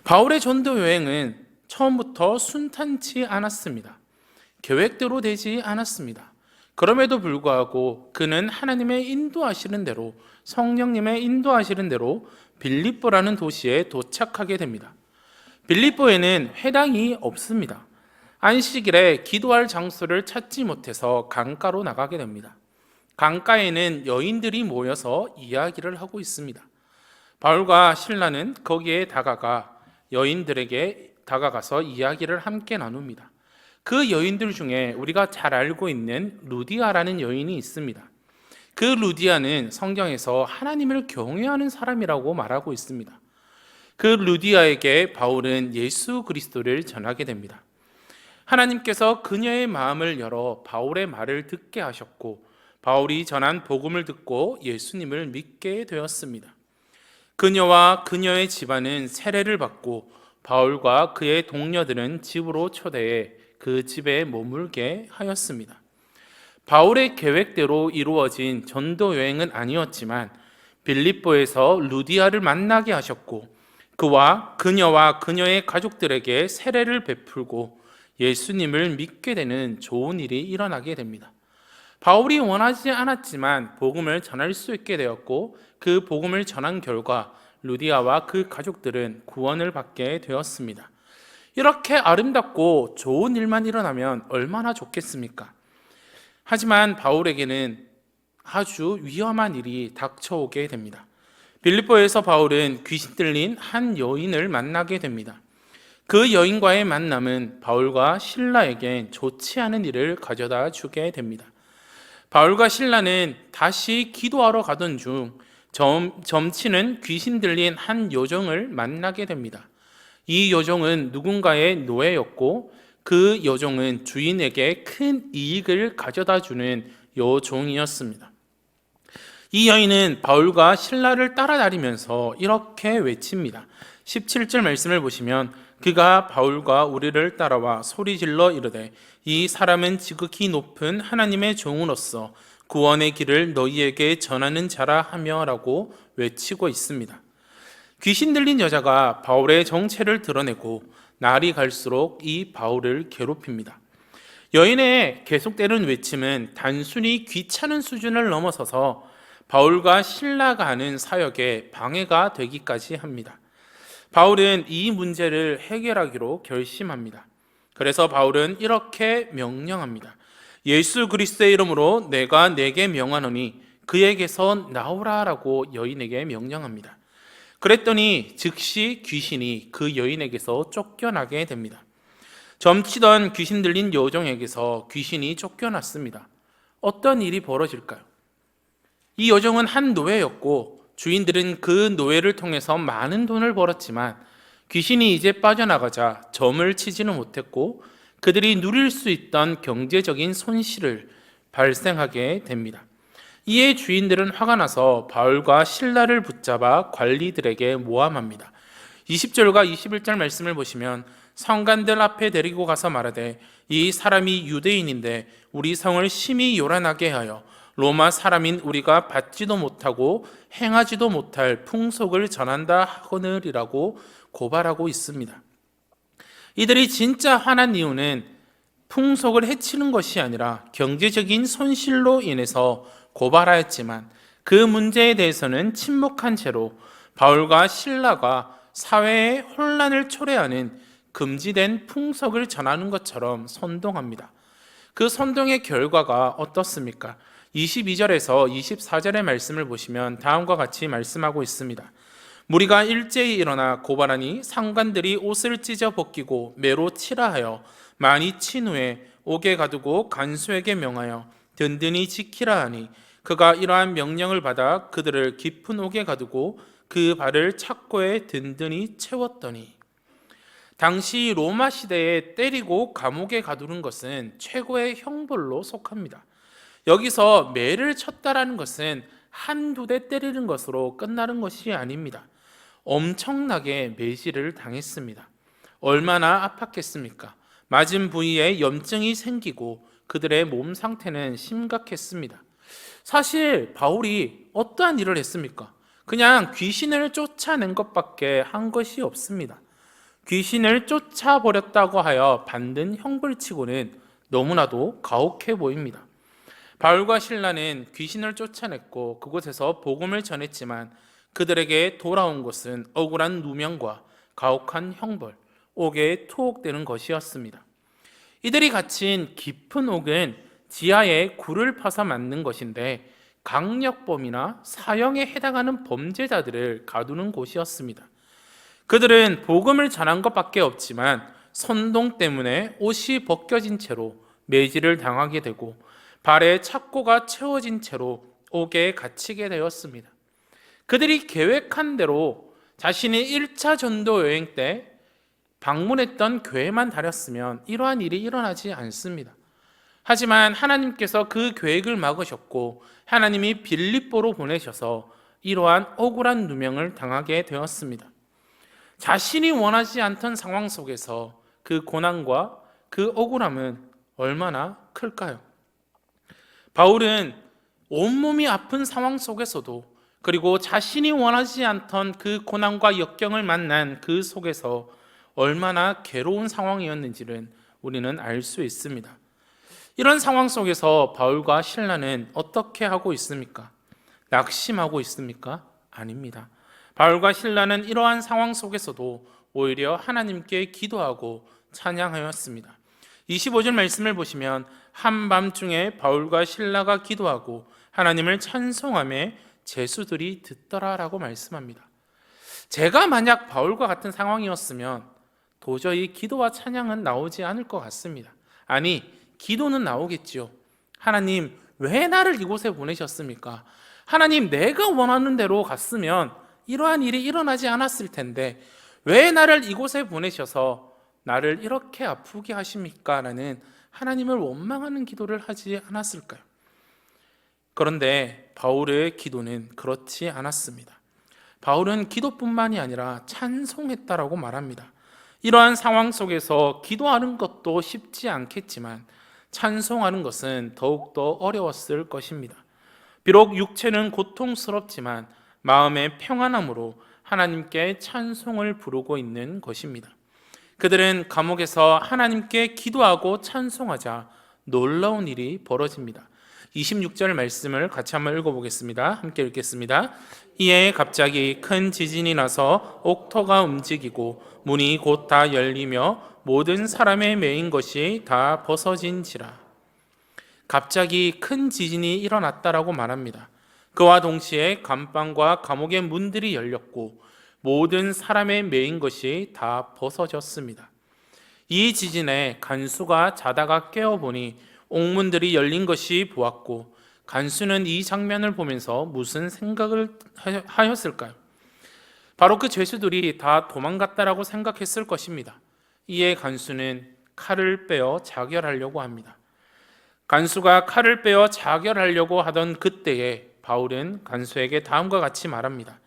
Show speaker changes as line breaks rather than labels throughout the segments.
바울의 전도 여행은 처음부터 순탄치 않았습니다. 계획대로 되지 않았습니다. 그럼에도 불구하고 그는 하나님의 인도하시는 대로, 성령님의 인도하시는 대로 빌립보라는 도시에 도착하게 됩니다. 빌립보에는 회당이 없습니다. 안식일에 기도할 장소를 찾지 못해서 강가로 나가게 됩니다. 강가에는 여인들이 모여서 이야기를 하고 있습니다. 바울과 신라는 거기에 다가가 여인들에게 다가가서 이야기를 함께 나눕니다. 그 여인들 중에 우리가 잘 알고 있는 루디아라는 여인이 있습니다. 그 루디아는 성경에서 하나님을 경외하는 사람이라고 말하고 있습니다. 그 루디아에게 바울은 예수 그리스도를 전하게 됩니다. 하나님께서 그녀의 마음을 열어 바울의 말을 듣게 하셨고, 바울이 전한 복음을 듣고 예수님을 믿게 되었습니다. 그녀와 그녀의 집안은 세례를 받고 바울과 그의 동료들은 집으로 초대해 그 집에 머물게 하였습니다. 바울의 계획대로 이루어진 전도 여행은 아니었지만 빌립보에서 루디아를 만나게 하셨고, 그녀와 그녀의 가족들에게 세례를 베풀고 예수님을 믿게 되는 좋은 일이 일어나게 됩니다. 바울이 원하지 않았지만 복음을 전할 수 있게 되었고, 그 복음을 전한 결과 루디아와 그 가족들은 구원을 받게 되었습니다. 이렇게 아름답고 좋은 일만 일어나면 얼마나 좋겠습니까? 하지만 바울에게는 아주 위험한 일이 닥쳐오게 됩니다. 빌립보에서 바울은 귀신 들린 한 여인을 만나게 됩니다. 그 여인과의 만남은 바울과 신라에겐 좋지 않은 일을 가져다 주게 됩니다. 바울과 신라는 다시 기도하러 가던 중 점치는 귀신 들린 한 여종을 만나게 됩니다. 이 여종은 누군가의 노예였고, 그 여종은 주인에게 큰 이익을 가져다 주는 여종이었습니다. 이 여인은 바울과 신라를 따라다니면서 이렇게 외칩니다. 17절 말씀을 보시면, 그가 바울과 우리를 따라와 소리질러 이르되 이 사람은 지극히 높은 하나님의 종으로서 구원의 길을 너희에게 전하는 자라 하며 라고 외치고 있습니다. 귀신 들린 여자가 바울의 정체를 드러내고 날이 갈수록 이 바울을 괴롭힙니다. 여인의 계속되는 외침은 단순히 귀찮은 수준을 넘어서서 바울과 신라가 하는 사역에 방해가 되기까지 합니다. 바울은 이 문제를 해결하기로 결심합니다. 그래서 바울은 이렇게 명령합니다. 예수 그리스도의 이름으로 내가 내게 명하노니 그에게서 나오라라고 여인에게 명령합니다. 그랬더니 즉시 귀신이 그 여인에게서 쫓겨나게 됩니다. 점치던 귀신 들린 여종에게서 귀신이 쫓겨났습니다. 어떤 일이 벌어질까요? 이 여종은 한 노예였고 주인들은 그 노예를 통해서 많은 돈을 벌었지만 귀신이 이제 빠져나가자 점을 치지는 못했고 그들이 누릴 수 있던 경제적인 손실을 발생하게 됩니다. 이에 주인들은 화가 나서 바울과 신라를 붙잡아 관리들에게 모함합니다. 20절과 21절 말씀을 보시면 성관들 앞에 데리고 가서 말하되 이 사람이 유대인인데 우리 성을 심히 요란하게 하여 로마 사람인 우리가 받지도 못하고 행하지도 못할 풍속을 전한다 하거늘이라고 고발하고 있습니다. 이들이 진짜 화난 이유는 풍속을 해치는 것이 아니라 경제적인 손실로 인해서 고발하였지만 그 문제에 대해서는 침묵한 채로 바울과 신라가 사회의 혼란을 초래하는 금지된 풍속을 전하는 것처럼 선동합니다. 그 선동의 결과가 어떻습니까? 22절에서 24절의 말씀을 보시면 다음과 같이 말씀하고 있습니다. 무리가 일제히 일어나 고발하니 상관들이 옷을 찢어 벗기고 매로 치라 하여 많이 친 후에 옥에 가두고 간수에게 명하여 든든히 지키라 하니 그가 이러한 명령을 받아 그들을 깊은 옥에 가두고 그 발을 착고에 든든히 채웠더니, 당시 로마 시대에 때리고 감옥에 가두는 것은 최고의 형벌로 속합니다. 여기서 매를 쳤다라는 것은 한두 대 때리는 것으로 끝나는 것이 아닙니다. 엄청나게 매질을 당했습니다. 얼마나 아팠겠습니까? 맞은 부위에 염증이 생기고 그들의 몸 상태는 심각했습니다. 사실 바울이 어떠한 일을 했습니까? 그냥 귀신을 쫓아낸 것밖에 한 것이 없습니다. 귀신을 쫓아버렸다고 하여 받는 형벌치고는 너무나도 가혹해 보입니다. 바울과 실라는 귀신을 쫓아냈고 그곳에서 복음을 전했지만 그들에게 돌아온 것은 억울한 누명과 가혹한 형벌, 옥에 투옥되는 것이었습니다. 이들이 갇힌 깊은 옥은 지하에 굴을 파서 만든 것인데 강력범이나 사형에 해당하는 범죄자들을 가두는 곳이었습니다. 그들은 복음을 전한 것밖에 없지만 선동 때문에 옷이 벗겨진 채로 매질을 당하게 되고 발에 착고가 채워진 채로 옥에 갇히게 되었습니다. 그들이 계획한 대로 자신이 1차 전도 여행 때 방문했던 교회만 다녔으면 이러한 일이 일어나지 않습니다. 하지만 하나님께서 그 계획을 막으셨고 하나님이 빌립보로 보내셔서 이러한 억울한 누명을 당하게 되었습니다. 자신이 원하지 않던 상황 속에서 그 고난과 그 억울함은 얼마나 클까요? 바울은 온몸이 아픈 상황 속에서도 그리고 자신이 원하지 않던 그 고난과 역경을 만난 그 속에서 얼마나 괴로운 상황이었는지를 우리는 알 수 있습니다. 이런 상황 속에서 바울과 실라는 어떻게 하고 있습니까? 낙심하고 있습니까? 아닙니다. 바울과 실라는 이러한 상황 속에서도 오히려 하나님께 기도하고 찬양하였습니다. 25절 말씀을 보시면 한밤중에 바울과 실라가 기도하고 하나님을 찬송하며 제수들이 듣더라라고 말씀합니다. 제가 만약 바울과 같은 상황이었으면 도저히 기도와 찬양은 나오지 않을 것 같습니다. 아니, 기도는 나오겠지요. 하나님, 왜 나를 이곳에 보내셨습니까? 하나님, 내가 원하는 대로 갔으면 이러한 일이 일어나지 않았을 텐데 왜 나를 이곳에 보내셔서 나를 이렇게 아프게 하십니까? 라는 하나님을 원망하는 기도를 하지 않았을까요? 그런데 바울의 기도는 그렇지 않았습니다. 바울은 기도뿐만이 아니라 찬송했다라고 말합니다. 이러한 상황 속에서 기도하는 것도 쉽지 않겠지만 찬송하는 것은 더욱더 어려웠을 것입니다. 비록 육체는 고통스럽지만 마음의 평안함으로 하나님께 찬송을 부르고 있는 것입니다. 그들은 감옥에서 하나님께 기도하고 찬송하자 놀라운 일이 벌어집니다. 26절 말씀을 같이 한번 읽어보겠습니다. 함께 읽겠습니다. 이에 갑자기 큰 지진이 나서 옥토가 움직이고 문이 곧 다 열리며 모든 사람의 매인 것이 다 벗어진지라. 갑자기 큰 지진이 일어났다라고 말합니다. 그와 동시에 감방과 감옥의 문들이 열렸고 모든 사람의 매인 것이 다 벗어졌습니다. 이 지진에 간수가 자다가 깨어보니 옥문들이 열린 것이 보았고 간수는 이 장면을 보면서 무슨 생각을 하였을까요? 바로 그 죄수들이 다 도망갔다라고 생각했을 것입니다. 이에 간수는 칼을 빼어 자결하려고 합니다. 간수가 칼을 빼어 자결하려고 하던 그때에 바울은 간수에게 다음과 같이 말합니다.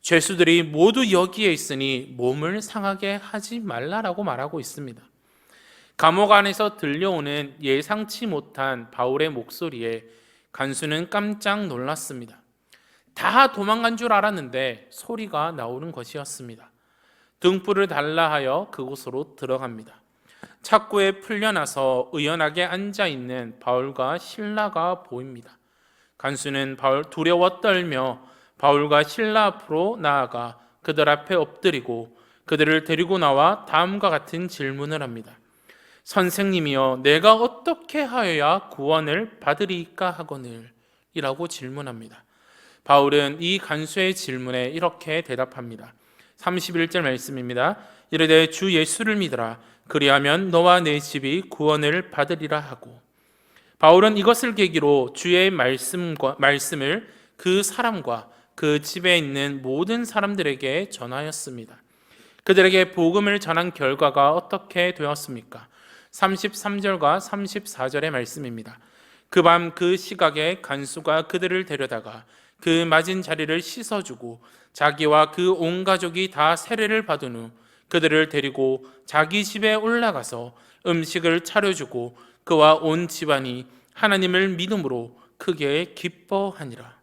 죄수들이 모두 여기에 있으니 몸을 상하게 하지 말라라고 말하고 있습니다. 감옥 안에서 들려오는 예상치 못한 바울의 목소리에 간수는 깜짝 놀랐습니다. 다 도망간 줄 알았는데 소리가 나오는 것이었습니다. 등불을 달라 하여 그곳으로 들어갑니다. 착고에 풀려나서 의연하게 앉아있는 바울과 실라가 보입니다. 간수는 두려워 떨며 바울과 실라 앞으로 나아가 그들 앞에 엎드리고 그들을 데리고 나와 다음과 같은 질문을 합니다. 선생님이여, 내가 어떻게 하여야 구원을 받으리까 하거늘? 이라고 질문합니다. 바울은 이 간수의 질문에 이렇게 대답합니다. 31절 말씀입니다. 이르되 주 예수를 믿으라. 그리하면 너와 내 집이 구원을 받으리라 하고. 바울은 이것을 계기로 주의 말씀을 그 사람과 그 집에 있는 모든 사람들에게 전하였습니다. 그들에게 복음을 전한 결과가 어떻게 되었습니까? 33절과 34절의 말씀입니다. 그 밤 그 시각에 간수가 그들을 데려다가 그 맞은 자리를 씻어주고 자기와 그 온 가족이 다 세례를 받은 후 그들을 데리고 자기 집에 올라가서 음식을 차려주고 그와 온 집안이 하나님을 믿음으로 크게 기뻐하니라.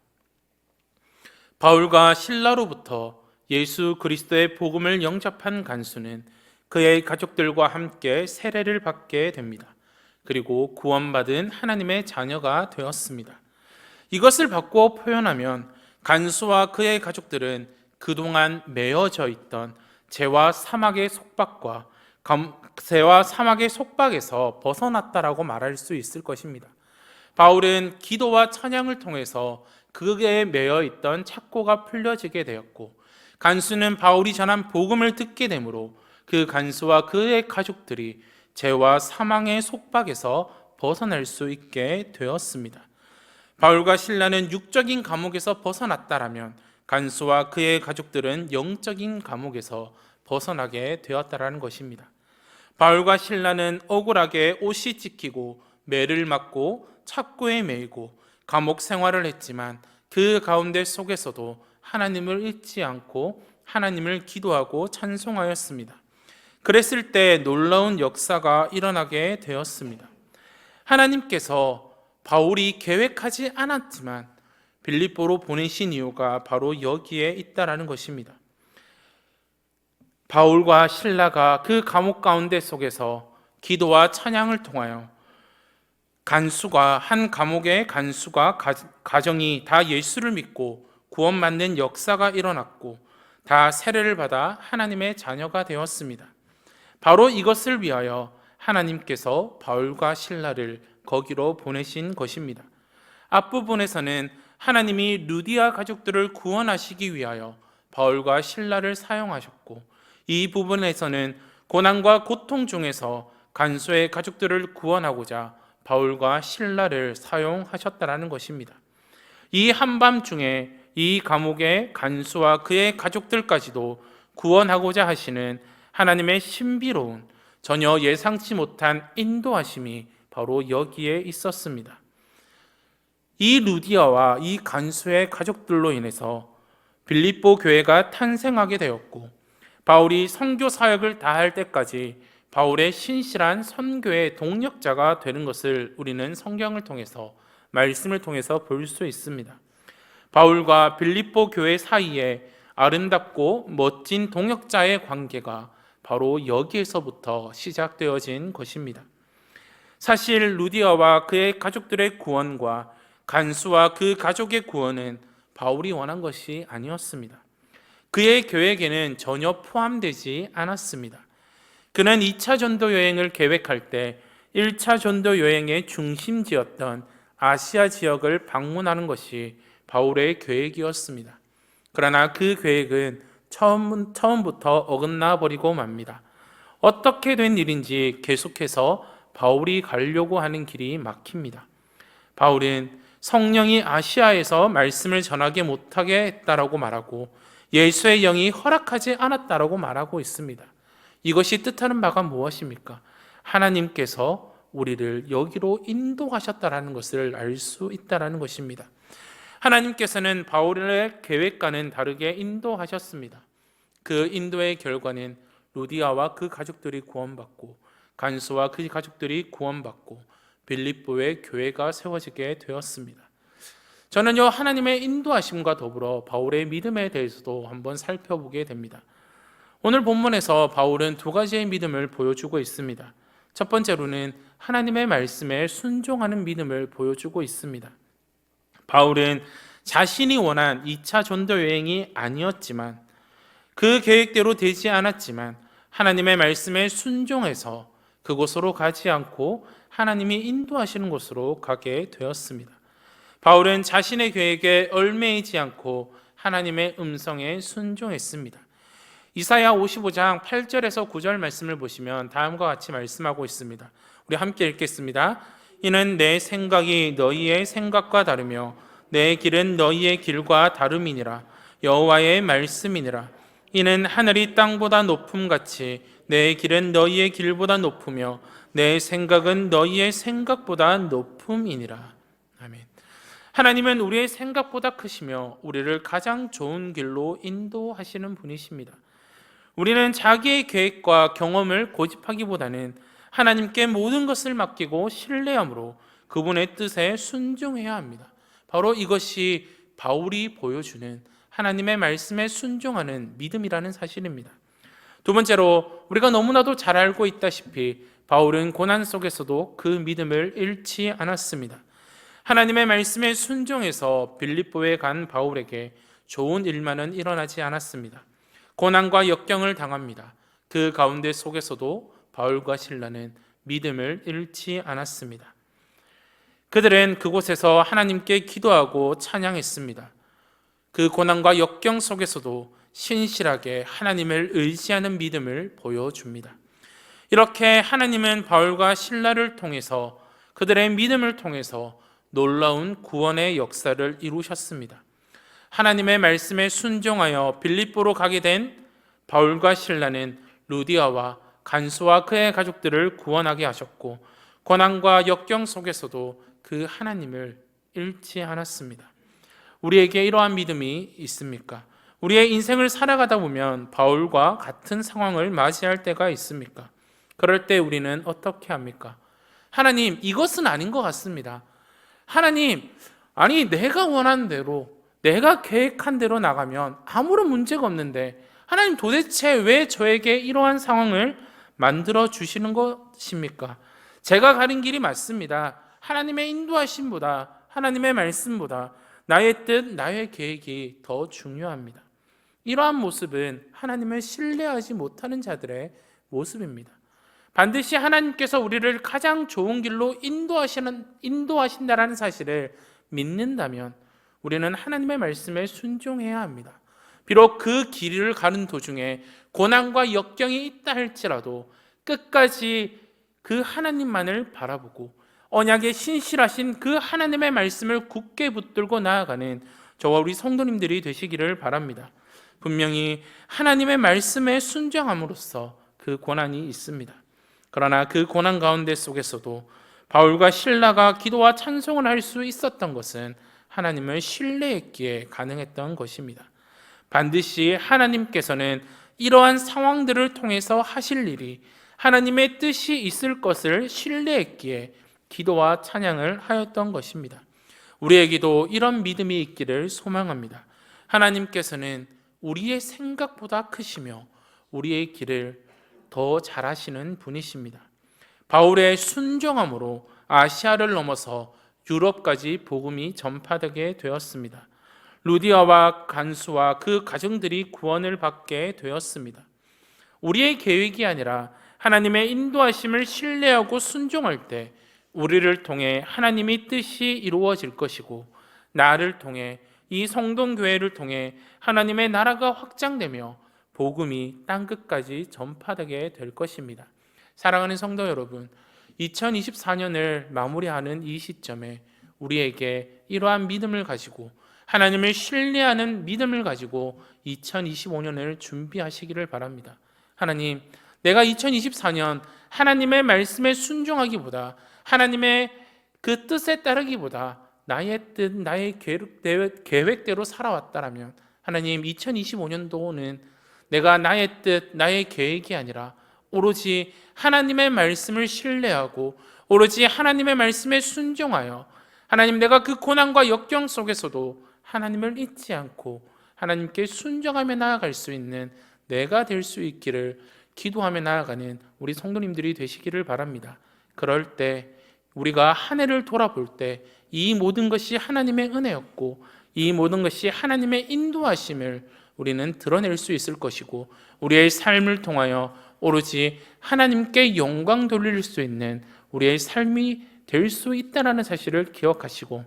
바울과 실라로부터 예수 그리스도의 복음을 영접한 간수는 그의 가족들과 함께 세례를 받게 됩니다. 그리고 구원받은 하나님의 자녀가 되었습니다. 이것을 바꾸어 표현하면 간수와 그의 가족들은 그동안 매어져 있던 죄와 사막의 속박에서 벗어났다라고 말할 수 있을 것입니다. 바울은 기도와 찬양을 통해서 그에 매여 있던 착고가 풀려지게 되었고, 간수는 바울이 전한 복음을 듣게 되므로 그 간수와 그의 가족들이 죄와 사망의 속박에서 벗어날 수 있게 되었습니다. 바울과 실라는 육적인 감옥에서 벗어났다라면 간수와 그의 가족들은 영적인 감옥에서 벗어나게 되었다라는 것입니다. 바울과 실라는 억울하게 옷이 찢기고 매를 맞고 착고에 매이고 감옥 생활을 했지만 그 가운데 속에서도 하나님을 잊지 않고 하나님을 기도하고 찬송하였습니다. 그랬을 때 놀라운 역사가 일어나게 되었습니다. 하나님께서 바울이 계획하지 않았지만 빌립보로 보내신 이유가 바로 여기에 있다라는 것입니다. 바울과 실라가 그 감옥 가운데 속에서 기도와 찬양을 통하여 한 감옥의 간수가 가정이 다 예수를 믿고 구원받는 역사가 일어났고 다 세례를 받아 하나님의 자녀가 되었습니다. 바로 이것을 위하여 하나님께서 바울과 실라를 거기로 보내신 것입니다. 앞부분에서는 하나님이 루디아 가족들을 구원하시기 위하여 바울과 실라를 사용하셨고, 이 부분에서는 고난과 고통 중에서 간수의 가족들을 구원하고자 바울과 실라를 사용하셨다라는 것입니다. 이 한밤중에 이 감옥의 간수와 그의 가족들까지도 구원하고자 하시는 하나님의 신비로운 전혀 예상치 못한 인도하심이 바로 여기에 있었습니다. 이 루디아와 이 간수의 가족들로 인해서 빌립보 교회가 탄생하게 되었고, 바울이 선교 사역을 다할 때까지 바울의 신실한 선교의 동력자가 되는 것을 우리는 성경을 통해서, 말씀을 통해서 볼 수 있습니다. 바울과 빌립보 교회 사이에 아름답고 멋진 동역자의 관계가 바로 여기에서부터 시작되어진 것입니다. 사실 루디아와 그의 가족들의 구원과 간수와 그 가족의 구원은 바울이 원한 것이 아니었습니다. 그의 계획에는 전혀 포함되지 않았습니다. 그는 2차 전도 여행을 계획할 때 1차 전도 여행의 중심지였던 아시아 지역을 방문하는 것이 바울의 계획이었습니다. 그러나 그 계획은 처음부터 어긋나 버리고 맙니다. 어떻게 된 일인지 계속해서 바울이 가려고 하는 길이 막힙니다. 바울은 성령이 아시아에서 말씀을 전하게 못하게 했다라고 말하고 예수의 영이 허락하지 않았다라고 말하고 있습니다. 이것이 뜻하는 바가 무엇입니까? 하나님께서 우리를 여기로 인도하셨다라는 것을 알 수 있다라는 것입니다. 하나님께서는 바울의 계획과는 다르게 인도하셨습니다. 그 인도의 결과는 루디아와 그 가족들이 구원받고 간수와 그 가족들이 구원받고 빌립보의 교회가 세워지게 되었습니다. 저는요, 하나님의 인도하심과 더불어 바울의 믿음에 대해서도 한번 살펴보게 됩니다. 오늘 본문에서 바울은 두 가지의 믿음을 보여주고 있습니다. 첫 번째로는 하나님의 말씀에 순종하는 믿음을 보여주고 있습니다. 바울은 자신이 원한 2차 전도 여행이 아니었지만, 그 계획대로 되지 않았지만 하나님의 말씀에 순종해서 그곳으로 가지 않고 하나님이 인도하시는 곳으로 가게 되었습니다. 바울은 자신의 계획에 얽매이지 않고 하나님의 음성에 순종했습니다. 이사야 55장 8절에서 9절 말씀을 보시면 다음과 같이 말씀하고 있습니다. 우리 함께 읽겠습니다. 이는 내 생각이 너희의 생각과 다르며 내 길은 너희의 길과 다름이니라. 여호와의 말씀이니라. 이는 하늘이 땅보다 높음같이 내 길은 너희의 길보다 높으며 내 생각은 너희의 생각보다 높음이니라. 아멘. 하나님은 우리의 생각보다 크시며 우리를 가장 좋은 길로 인도하시는 분이십니다. 우리는 자기의 계획과 경험을 고집하기보다는 하나님께 모든 것을 맡기고 신뢰함으로 그분의 뜻에 순종해야 합니다. 바로 이것이 바울이 보여주는 하나님의 말씀에 순종하는 믿음이라는 사실입니다. 두 번째로 우리가 너무나도 잘 알고 있다시피 바울은 고난 속에서도 그 믿음을 잃지 않았습니다. 하나님의 말씀에 순종해서 빌립보에 간 바울에게 좋은 일만은 일어나지 않았습니다. 고난과 역경을 당합니다. 그 가운데 속에서도 바울과 실라는 믿음을 잃지 않았습니다. 그들은 그곳에서 하나님께 기도하고 찬양했습니다. 그 고난과 역경 속에서도 신실하게 하나님을 의지하는 믿음을 보여줍니다. 이렇게 하나님은 바울과 실라를 통해서 그들의 믿음을 통해서 놀라운 구원의 역사를 이루셨습니다. 하나님의 말씀에 순종하여 빌립보로 가게 된 바울과 실라는 루디아와 간수와 그의 가족들을 구원하게 하셨고, 고난과 역경 속에서도 그 하나님을 잃지 않았습니다. 우리에게 이러한 믿음이 있습니까? 우리의 인생을 살아가다 보면 바울과 같은 상황을 맞이할 때가 있습니까? 그럴 때 우리는 어떻게 합니까? 하나님, 이것은 아닌 것 같습니다. 하나님, 아니 내가 원하는 대로, 내가 계획한 대로 나가면 아무런 문제가 없는데 하나님 도대체 왜 저에게 이러한 상황을 만들어 주시는 것입니까? 제가 가는 길이 맞습니다. 하나님의 인도하심보다, 하나님의 말씀보다 나의 뜻, 나의 계획이 더 중요합니다. 이러한 모습은 하나님을 신뢰하지 못하는 자들의 모습입니다. 반드시 하나님께서 우리를 가장 좋은 길로 인도하신다라는 사실을 믿는다면 우리는 하나님의 말씀에 순종해야 합니다. 비록 그 길을 가는 도중에 고난과 역경이 있다 할지라도 끝까지 그 하나님만을 바라보고 언약에 신실하신 그 하나님의 말씀을 굳게 붙들고 나아가는 저와 우리 성도님들이 되시기를 바랍니다. 분명히 하나님의 말씀에 순종함으로써 그 고난이 있습니다. 그러나 그 고난 가운데 속에서도 바울과 실라가 기도와 찬송을 할 수 있었던 것은 하나님을 신뢰했기에 가능했던 것입니다. 반드시 하나님께서는 이러한 상황들을 통해서 하실 일이 하나님의 뜻이 있을 것을 신뢰했기에 기도와 찬양을 하였던 것입니다. 우리에게도 이런 믿음이 있기를 소망합니다. 하나님께서는 우리의 생각보다 크시며 우리의 길을 더 잘하시는 분이십니다. 바울의 순종함으로 아시아를 넘어서 유럽까지 복음이 전파되게 되었습니다. 루디아와 간수와 그 가정들이 구원을 받게 되었습니다. 우리의 계획이 아니라 하나님의 인도하심을 신뢰하고 순종할 때 우리를 통해 하나님의 뜻이 이루어질 것이고, 나를 통해 이 성동교회를 통해 하나님의 나라가 확장되며 복음이 땅끝까지 전파되게 될 것입니다. 사랑하는 성도 여러분, 2024년을 마무리하는 이 시점에 우리에게 이러한 믿음을 가지고, 하나님을 신뢰하는 믿음을 가지고 2025년을 준비하시기를 바랍니다. 하나님, 내가 2024년 하나님의 말씀에 순종하기보다, 하나님의 그 뜻에 따르기보다 나의 뜻, 나의 계획대로 살아왔다라면, 하나님 2025년도는 내가 나의 뜻, 나의 계획이 아니라 오로지 하나님의 말씀을 신뢰하고 오로지 하나님의 말씀에 순종하여, 하나님, 내가 그 고난과 역경 속에서도 하나님을 잊지 않고 하나님께 순종하며 나아갈 수 있는 내가 될 수 있기를 기도하며 나아가는 우리 성도님들이 되시기를 바랍니다. 그럴 때 우리가 한 해를 돌아볼 때 이 모든 것이 하나님의 은혜였고 이 모든 것이 하나님의 인도하심을 우리는 드러낼 수 있을 것이고, 우리의 삶을 통하여 오로지 하나님께 영광 돌릴 수 있는 우리의 삶이 될 수 있다는 사실을 기억하시고,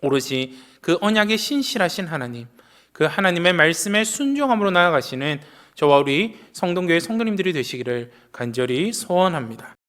오로지 그 언약에 신실하신 하나님, 그 하나님의 말씀에 순종함으로 나아가시는 저와 우리 성동교회 성도님들이 되시기를 간절히 소원합니다.